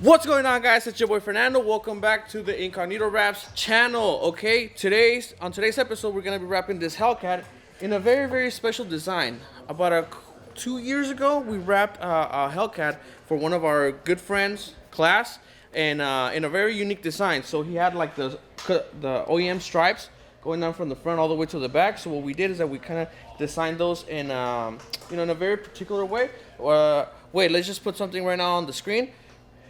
What's going on, guys? It's your boy Fernando. Welcome back to the Incognito Wraps channel. Okay, on today's episode, we're gonna be wrapping this Hellcat in a very special design. About 2 years ago, we wrapped a Hellcat for one of our good friends' class, and in a very unique design. So he had like the OEM stripes going down from the front all the way to the back. So what we did is that we kind of designed those in in a very particular way. Wait, let's just put something right now on the screen.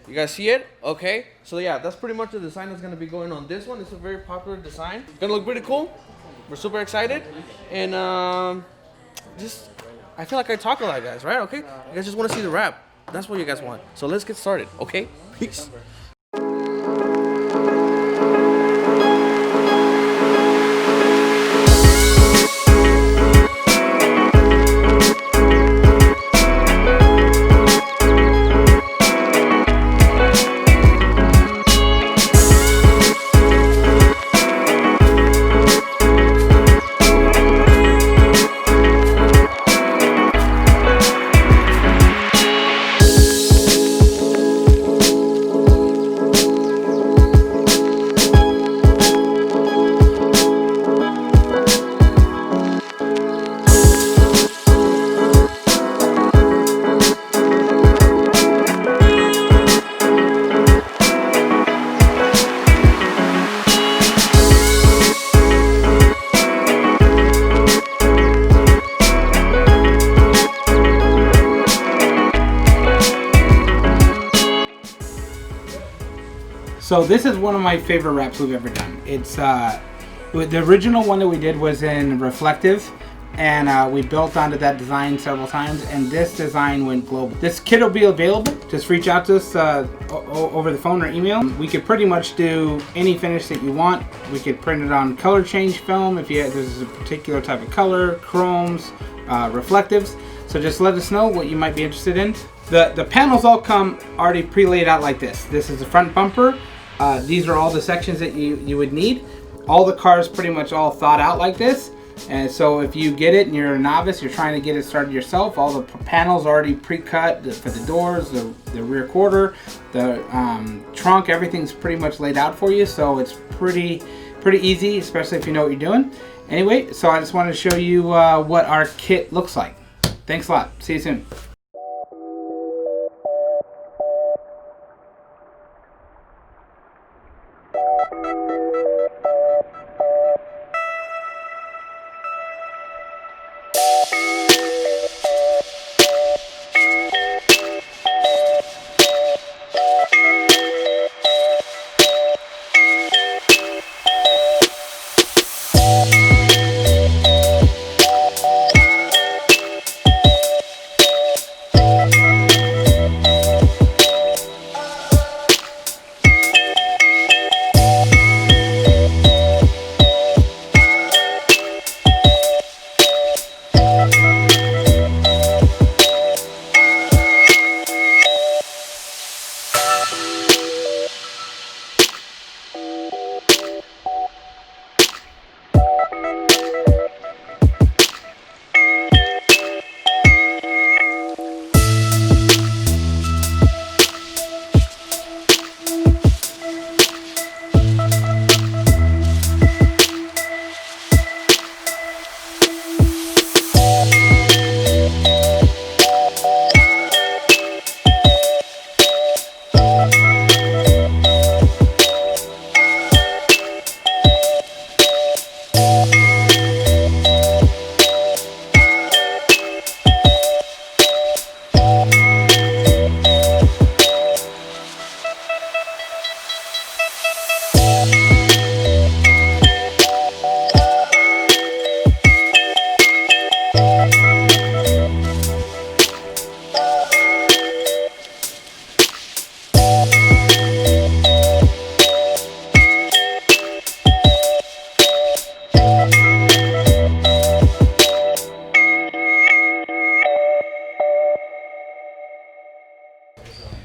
You guys see it? Okay. So yeah, that's pretty much the design that's going to be going on this one. It's a very popular design. It's going to look pretty cool. We're super excited. And I feel like I talk a lot, guys, right? Okay. You guys just want to see the wrap. That's what you guys want. So let's get started, okay? Peace. So this is one of my favorite wraps we've ever done. It's the original one that we did was in reflective, and we built onto that design several times, and this design went global. This kit will be available. Just reach out to us over the phone or email. We could pretty much do any finish that you want. We could print it on color change film if there's a particular type of color, chromes, reflectives. So just let us know what you might be interested in. The panels all come already pre-laid out like this. This is the front bumper. These are all the sections that you would need. All the cars pretty much all thought out like this. And so if you get it and you're a novice, you're trying to get it started yourself, all the panels already pre-cut for the doors, the rear quarter, the trunk, everything's pretty much laid out for you. So it's pretty easy, especially if you know what you're doing. Anyway, so I just wanted to show you what our kit looks like. Thanks a lot. See you soon.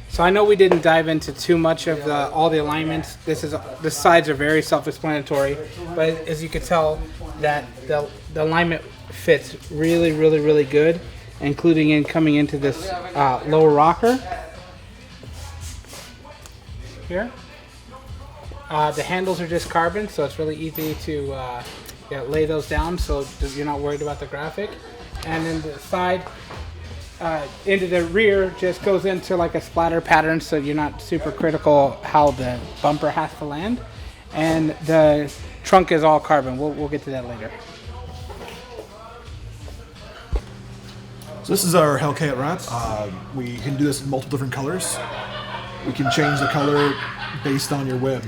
So I know we didn't dive into too much of all the alignments. The sides are very self-explanatory, but as you can tell, that the alignment fits really good, including coming into this lower rocker. here. The handles are just carbon, so it's really easy to lay those down so you're not worried about the graphic. And then the side into the rear just goes into like a splatter pattern, so you're not super critical how the bumper has to land. And the trunk is all carbon. We'll get to that later. So this is our Hellcat wrap. We can do this in multiple different colors. We can change the color based on your whim.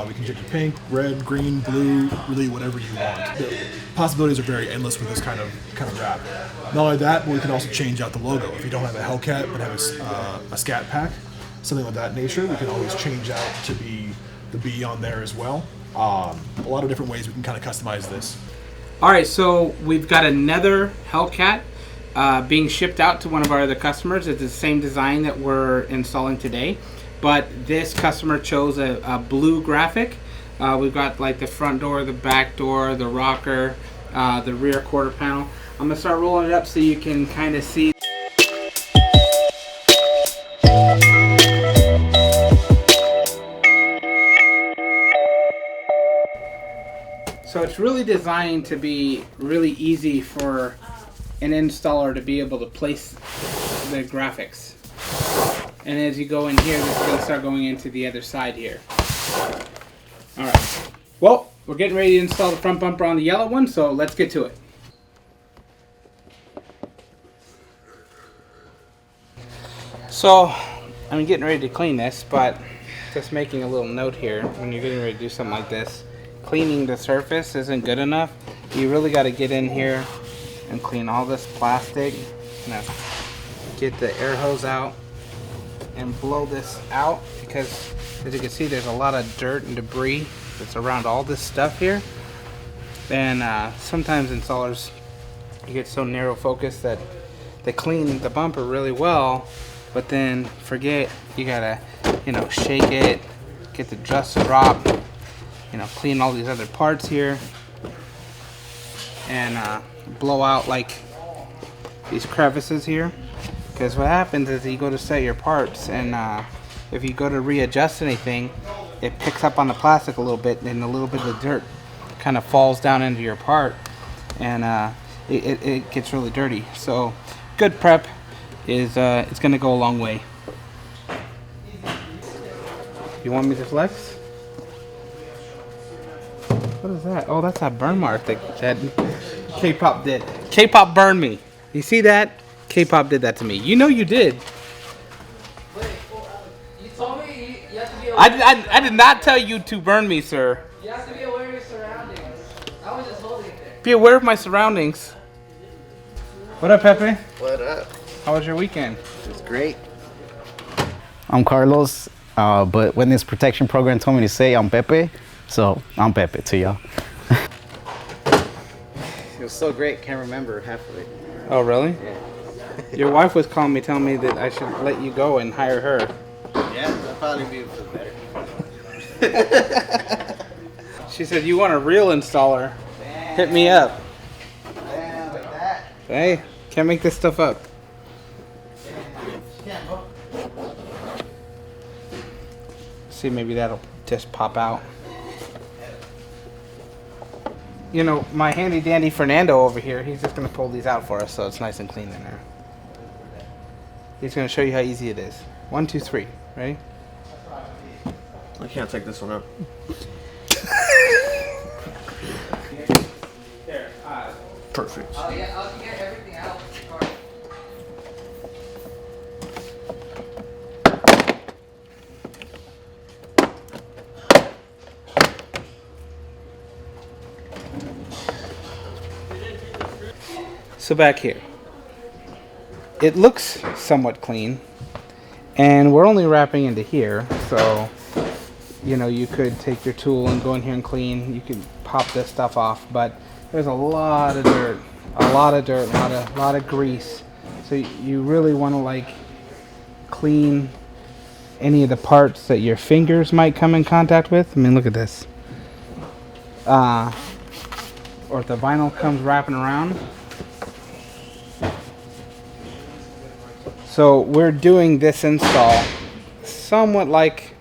We can change it pink, red, green, blue, really whatever you want. The possibilities are very endless with this kind of wrap. Not only that, but we can also change out the logo. If you don't have a Hellcat but have a Scat pack, something of that nature, we can always change out to be the B on there as well. A lot of different ways we can kind of customize this. All right, so we've got another Hellcat being shipped out to one of our other customers. It's the same design that we're installing today, but this customer chose a blue graphic. We've got like the front door, the back door, the rocker, the rear quarter panel. I'm gonna start rolling it up so you can kind of see. So it's really designed to be really easy for an installer to be able to place the graphics. And as you go in here, this is going to start going into the other side here. Alright, well, we're getting ready to install the front bumper on the yellow one, so let's get to it. So, I'm getting ready to clean this, but just making a little note here, when you're getting ready to do something like this, cleaning the surface isn't good enough. You really got to get in here and clean all this plastic. Now, get the air hose out and blow this out, because as you can see, there's a lot of dirt and debris that's around all this stuff here. And sometimes installers get so narrow focused that they clean the bumper really well, but then forget you gotta, shake it, get the dust drop, clean all these other parts here, and blow out like these crevices here. Because what happens is you go to set your parts, and if you go to readjust anything, it picks up on the plastic a little bit, and a little bit of the dirt kind of falls down into your part, and it gets really dirty. So good prep is it's going to go a long way. You want me to flex? What is that? Oh, that's that burn mark that K-pop did. K-pop burned me. You see that? K-pop did that to me. You know you did. Wait, you told me you have to be aware. I did not tell you to burn me, sir. You have to be aware of your surroundings. I was just holding it there. Be aware of my surroundings. What up, Pepe? What up? How was your weekend? It's great. I'm Carlos, but witness protection program told me to say I'm Pepe, so I'm Pepe to y'all. It was so great, can't remember half of it. Oh, really? Yeah. Your wife was calling me, telling me that I should let you go and hire her. Yeah, that'll probably be better. She said, you want a real installer? Hit me up. Damn, like that. Hey, can't make this stuff up. See, maybe that'll just pop out. My handy dandy Fernando over here, he's just going to pull these out for us so it's nice and clean in there. He's going to show you how easy it is. 1, 2, 3. Ready? I can't take this one up. There. Perfect. Oh yeah, I'll get everything out of the car. So back here, it looks somewhat clean, and we're only wrapping into here, so you could take your tool and go in here and clean. You could pop this stuff off, but there's a lot of dirt, a lot of grease. So you really want to clean any of the parts that your fingers might come in contact with. I mean, look at this. Or if the vinyl comes wrapping around. So we're doing this install somewhat like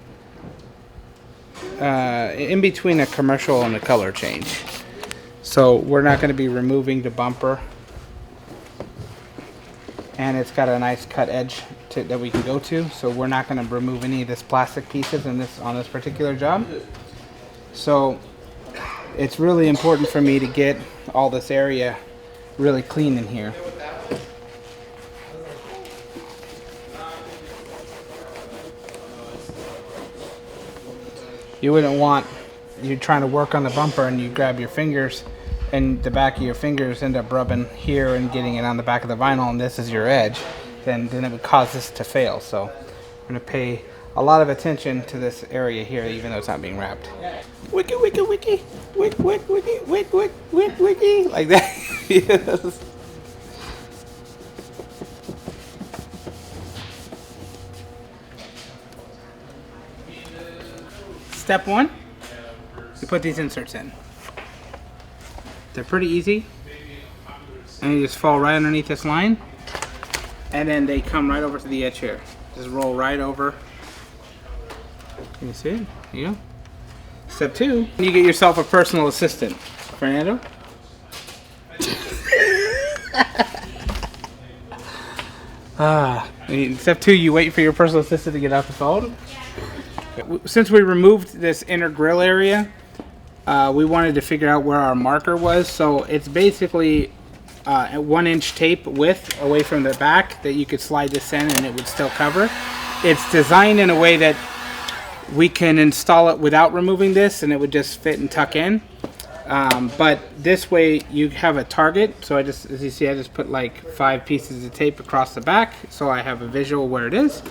in between a commercial and a color change. So we're not going to be removing the bumper. And it's got a nice cut edge that we can go to. So we're not going to remove any of this plastic pieces on this particular job. So it's really important for me to get all this area really clean in here. You wouldn't want you trying to work on the bumper and you grab your fingers and the back of your fingers end up rubbing here and getting it on the back of the vinyl, and this is your edge, then it would cause this to fail. So I'm going to pay a lot of attention to this area here, even though it's not being wrapped. Wiki, wiki, wiki, wiki, wiki, wiki, wiki, wiki, wiki, wiki, like that. Yes. Step one, you put these inserts in. They're pretty easy, and you just fall right underneath this line, and then they come right over to the edge here. Just roll right over. Can you see it? Here you go. Step two, you get yourself a personal assistant. Fernando? Step two, you wait for your personal assistant to get off the phone. Since we removed this inner grill area, we wanted to figure out where our marker was. So it's basically a 1-inch tape width away from the back that you could slide this in and it would still cover. It's designed in a way that we can install it without removing this and it would just fit and tuck in. But this way you have a target. So as you see, I just put like 5 pieces of tape across the back so I have a visual where it is.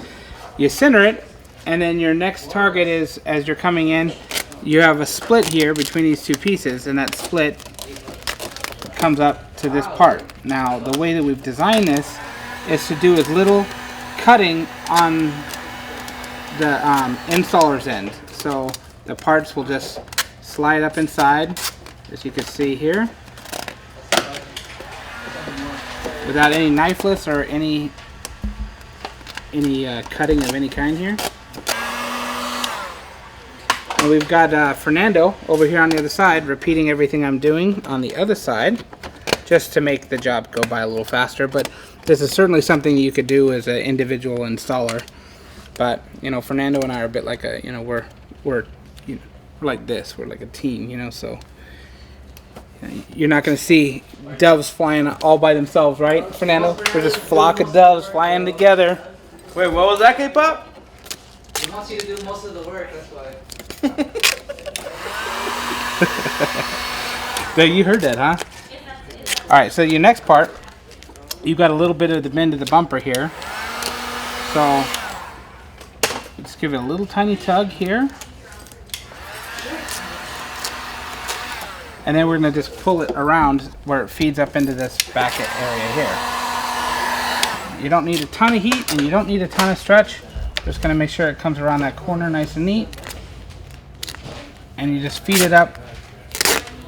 You center it, and then your next target is, as you're coming in, you have a split here between these 2 pieces, and that split comes up to this part. Now, the way that we've designed this is to do as little cutting on the installer's end. So the parts will just slide up inside, as you can see here, without any knifeless or any cutting of any kind here. And we've got Fernando over here on the other side repeating everything I'm doing on the other side, just to make the job go by a little faster. But this is certainly something you could do as an individual installer. But you know, Fernando and I are a bit like a, you know, we're like this. We're like a team, you know. So you're not going to see doves flying all by themselves, right, Fernando? We're just a flock of doves flying together. Wait, what was that, K-Pop? He wants you to do most of the work, that's why. You heard that, huh? Alright, so your next part, you've got a little bit of the bend of the bumper here. So, just give it a little tiny tug here. And then we're going to just pull it around where it feeds up into this back area here. You don't need a ton of heat and you don't need a ton of stretch. Just going to make sure it comes around that corner nice and neat. And you just feed it up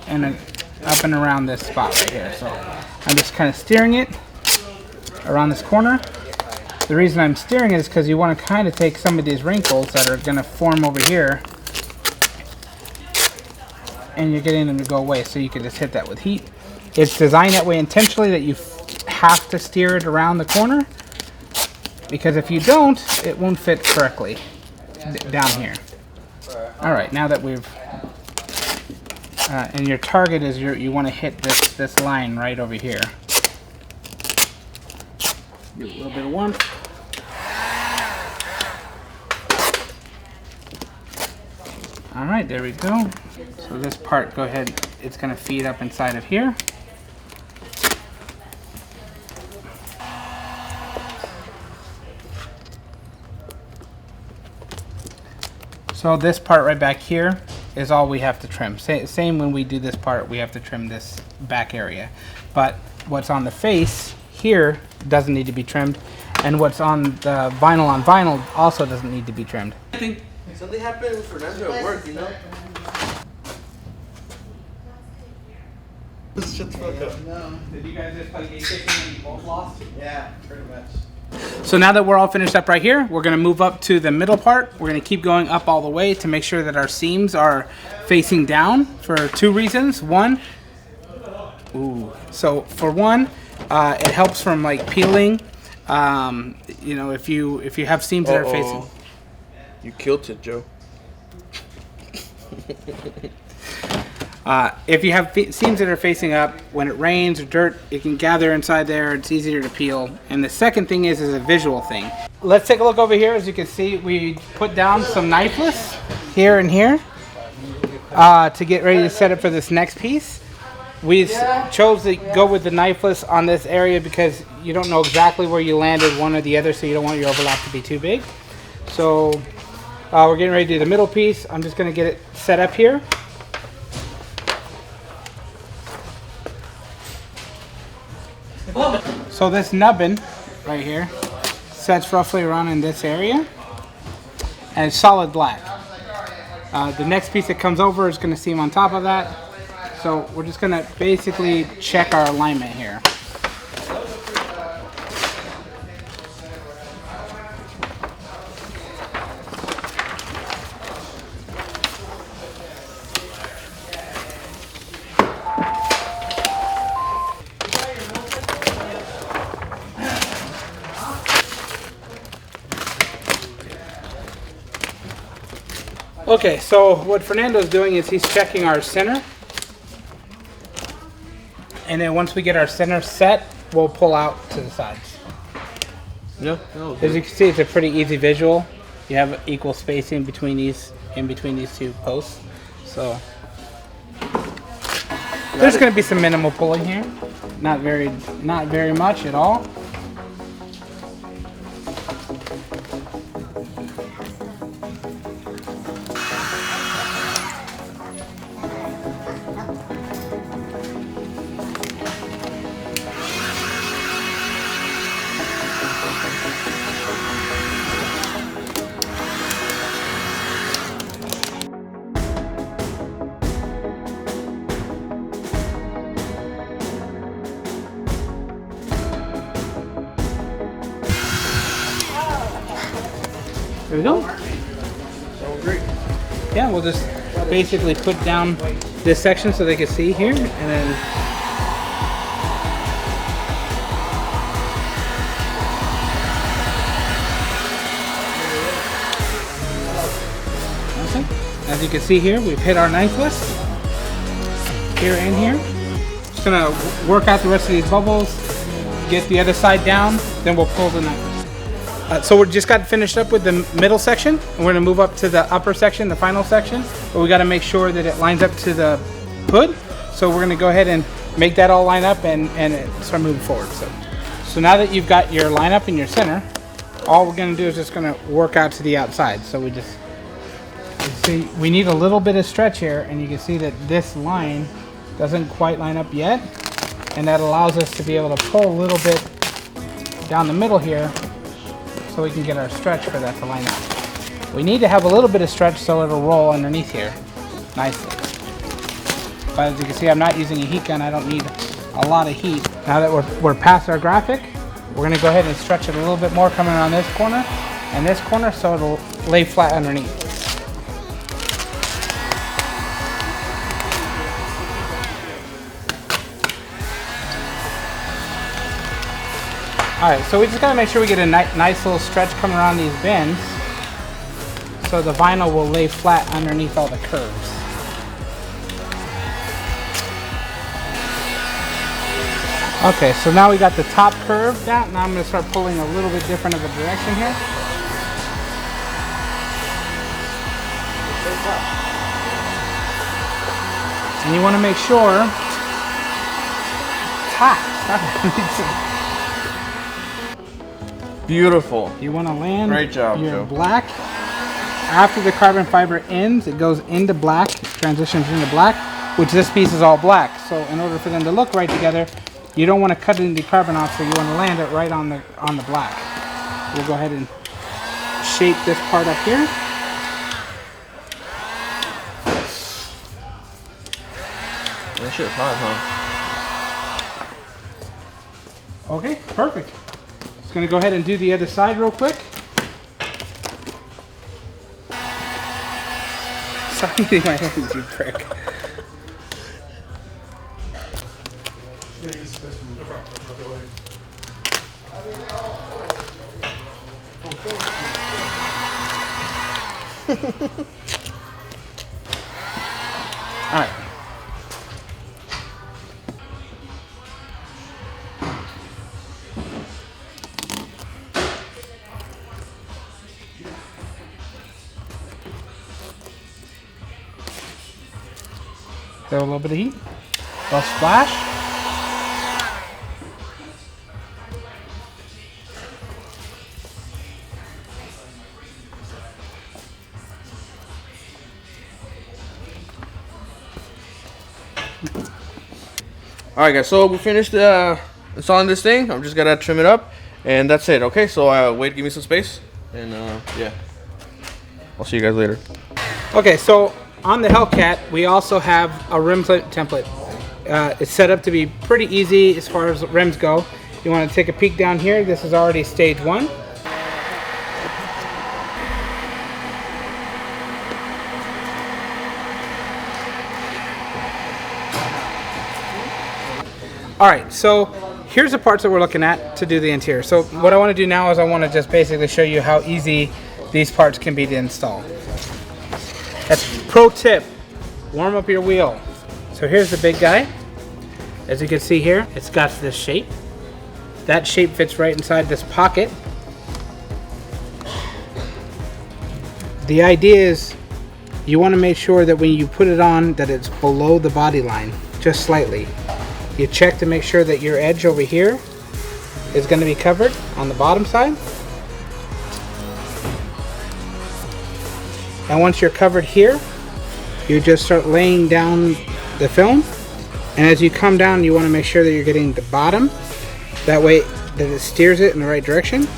and up and around this spot right here. So I'm just kind of steering it around this corner. The reason I'm steering it is because you want to kind of take some of these wrinkles that are going to form over here and you're getting them to go away, so you can just hit that with heat. It's designed that way intentionally, that you have to steer it around the corner, because if you don't, it won't fit correctly down here. Alright, now that we've and your target is you want to hit this line right over here. Give it a little bit of warmth. Alright, there we go. So this part, go ahead, it's going to feed up inside of here. So this part right back here is all we have to trim. Same when we do this part, we have to trim this back area. But what's on the face here doesn't need to be trimmed, and what's on the vinyl also doesn't need to be trimmed. I think something happened with Fernando at work, you know? Shut the fuck up. Did you guys just play game chicken and you both lost? Yeah, pretty much. So now that we're all finished up right here, we're gonna move up to the middle part. We're gonna keep going up all the way to make sure that our seams are facing down for 2 reasons. One, so for one, it helps from like peeling. You know, if you have seams that are facing. You killed it, Joe. If you have seams that are facing up, when it rains or dirt, it can gather inside there. It's easier to peel. And the second thing is a visual thing. Let's take a look over here. As you can see, we put down some knifeless here and here to get ready to set up for this next piece. We chose to go with the knifeless on this area because you don't know exactly where you landed one or the other, so you don't want your overlap to be too big. So we're getting ready to do the middle piece. I'm just going to get it set up here. So this nubbin right here sets roughly around in this area, and it's solid black. The next piece that comes over is going to seam on top of that. So we're just going to basically check our alignment here. Okay, so what Fernando's doing is he's checking our center. And then once we get our center set, we'll pull out to the sides. Yeah. As you can see, it's a pretty easy visual. You have equal spacing between these, in between these 2 posts. So there's going to be some minimal pulling here. Not very much at all. There we go. Sounds great. Yeah, we'll just basically put down this section so they can see here, and then okay. As you can see here, we've hit our knifeless here and here. Just gonna work out the rest of these bubbles, get the other side down, then we'll pull the knifeless. So we just got finished up with the middle section, and we're gonna move up to the upper section, the final section, but we gotta make sure that it lines up to the hood. So we're gonna go ahead and make that all line up and start moving forward. So now that you've got your line up in your center, all we're gonna do is just gonna work out to the outside. So we just, see, we need a little bit of stretch here, and you can see that this line doesn't quite line up yet, and that allows us to be able to pull a little bit down the middle here, so we can get our stretch for that to line up. We need to have a little bit of stretch so it'll roll underneath here nicely. But as you can see, I'm not using a heat gun. I don't need a lot of heat. Now that we're past our graphic, we're gonna go ahead and stretch it a little bit more coming around this corner and this corner so it'll lay flat underneath. Alright, so we just gotta make sure we get a nice little stretch coming around these bends so the vinyl will lay flat underneath all the curves. Okay, so now we got the top curve down. Now I'm gonna start pulling a little bit different of a direction here. And you wanna make sure it's hot. Beautiful. You want to land Great job, your Joe. black. After the carbon fiber ends, it goes into black, transitions into black, which this piece is all black. So in order for them to look right together, you don't want to cut the carbon off, so you want to land it right on the black. We'll go ahead and shape this part up here. That shit's hot, huh? Okay, perfect. Just gonna go ahead and do the other side real quick. Sorry, my hands, you prick. All right. Throw a little bit of heat. A splash. All right, guys. So we finished installing this thing. I'm just gonna trim it up, and that's it. Okay. So Wade, give me some space, and yeah, I'll see you guys later. Okay, so on the Hellcat, we also have a rim template. It's set up to be pretty easy as far as rims go. You want to take a peek down here. This is already stage 1. All right, so here's the parts that we're looking at to do the interior. So what I want to do now is I want to just basically show you how easy these parts can be to install. That's pro tip, warm up your wheel. So here's the big guy. As you can see here, it's got this shape. That shape fits right inside this pocket. The idea is you want to make sure that when you put it on that it's below the body line, just slightly. You check to make sure that your edge over here is going to be covered on the bottom side. And once you're covered here, you just start laying down the film. And as you come down, you want to make sure that you're getting the bottom. That way that it steers it in the right direction.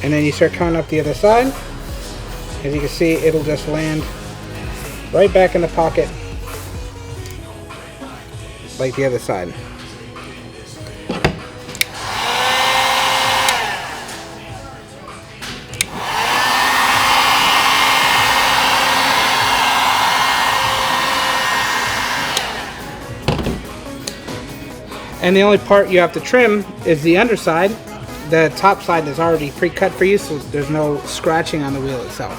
And then you start coming up the other side. As you can see, it'll just land right back in the pocket like the other side. And the only part you have to trim is the underside. The top side is already pre-cut for you, so there's no scratching on the wheel itself.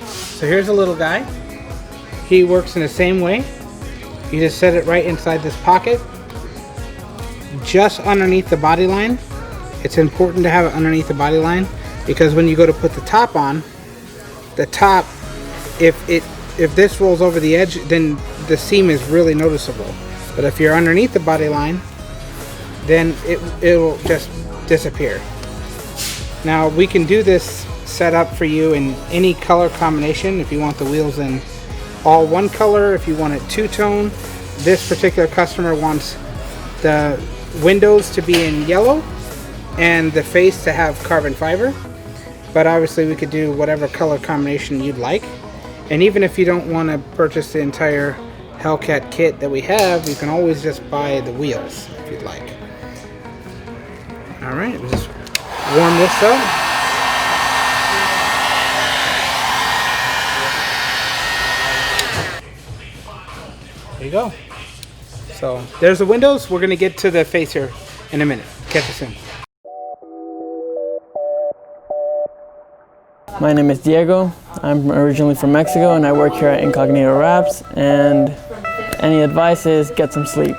So here's a little guy. He works in the same way. You just set it right inside this pocket, just underneath the body line. It's important to have it underneath the body line because when you go to put the top on, the top, if this rolls over the edge, then the seam is really noticeable. But if you're underneath the body line, then it'll just disappear. Now we can do this setup for you in any color combination. If you want the wheels in all one color, if you want it two-tone. This particular customer wants the windows to be in yellow and the face to have carbon fiber. But obviously we could do whatever color combination you'd like. And even if you don't want to purchase the entire Hellcat kit that we have, you can always just buy the wheels if you'd like. All right, we'll just warm this up. There you go. So there's the windows. We're gonna get to the face here in a minute. Catch you soon. My name is Diego. I'm originally from Mexico and I work here at Incognito Wraps. And any advice is get some sleep.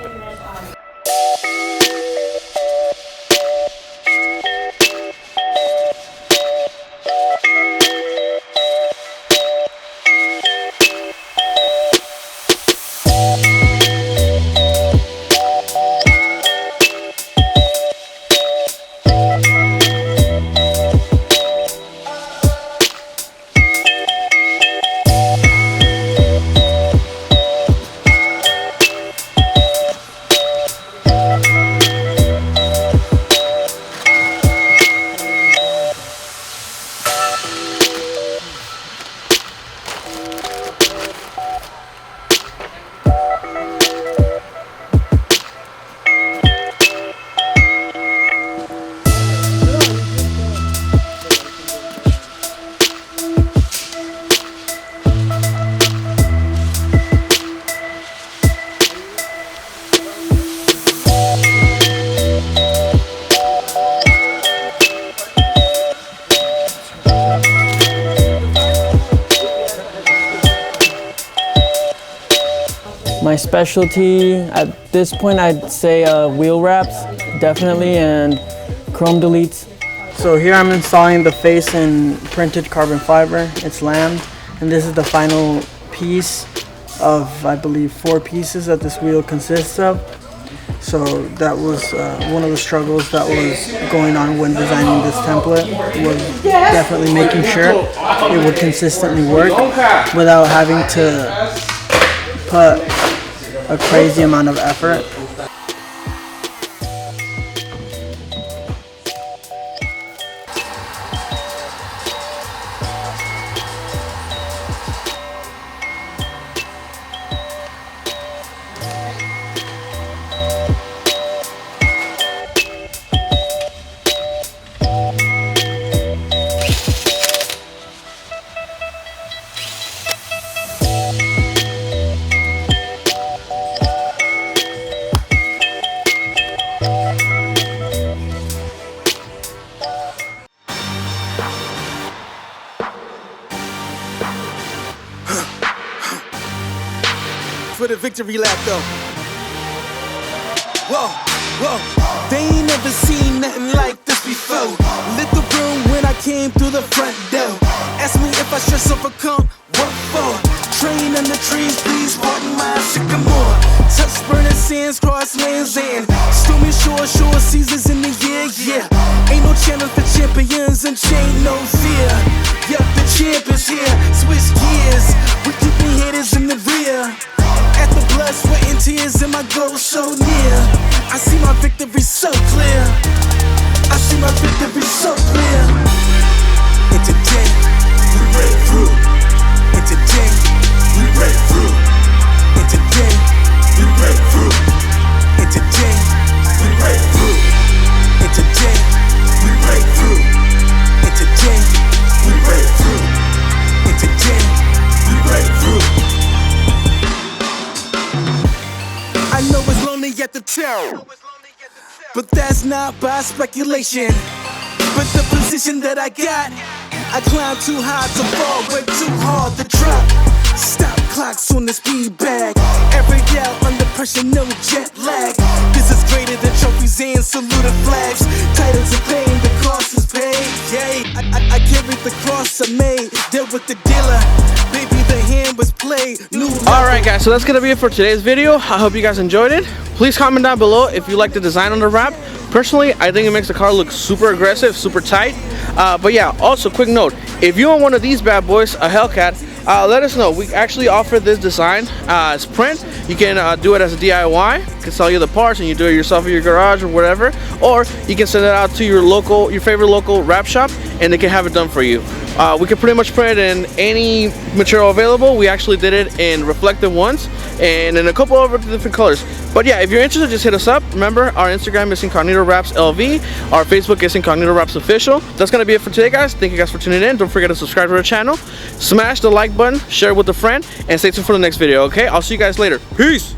My specialty at this point, I'd say wheel wraps, definitely, and chrome deletes. So here I'm installing the face in printed carbon fiber. It's lammed, and this is the final piece of, I believe, 4 pieces that this wheel consists of. So that was one of the struggles that was going on when designing this template, was definitely making sure it would consistently work without having to put a crazy amount of effort. For the victory lap though. Whoa, whoa, they ain't never seen nothing like this before. Lit the room when I came through the front door. Ask me if I stress overcome, what for? Train under trees, please pardon my sycamore. Touch burning sands, cross lands and stormy shore seasons in the year, yeah. Ain't no channel for champions and chain no fear. Yup, the champ is here, switch gears. We keeping haters in the rear. At the blood, sweat and tears and my goal so near. I see my victory so clear. I see my victory so clear. And today, we break through. And today, we break through. And today, we break through. And today, we break through. And today, we break through. And today, we break through. And today, we break through. I know it's lonely at the top, but that's not by speculation. But the position that I got, I climb too high to fall, way too hard to drop. Stop clocks on the speed bag. Every yell under pressure, no jet lag. This is greater than trophies and saluted flags. Titles of fame, the cost is paid. Yay, I carried the cross I made. Dealt with the dealer. Baby, the hand was played. Alright guys, so that's gonna be it for today's video. I hope you guys enjoyed it. Please comment down below if you like the design on the wrap. Personally, I think it makes the car look super aggressive, super tight. But yeah, also quick note, if you want one of these bad boys, a Hellcat, let us know. We actually offer this design as print. You can do it as a DIY. We can sell you the parts and you do it yourself in your garage or whatever. Or you can send it out to your favorite local wrap shop and they can have it done for you. We can pretty much print it in any material available. We actually did it in reflective ones and in a couple of different colors. But yeah, if you're interested, just hit us up. Remember, our Instagram is Incognito Wraps LV. Our Facebook is Incognito Wraps Official. That's gonna be it for today, guys. Thank you guys for tuning in. Don't forget to subscribe to our channel, smash the like button, share it with a friend, and stay tuned for the next video. Okay, I'll see you guys later. Peace.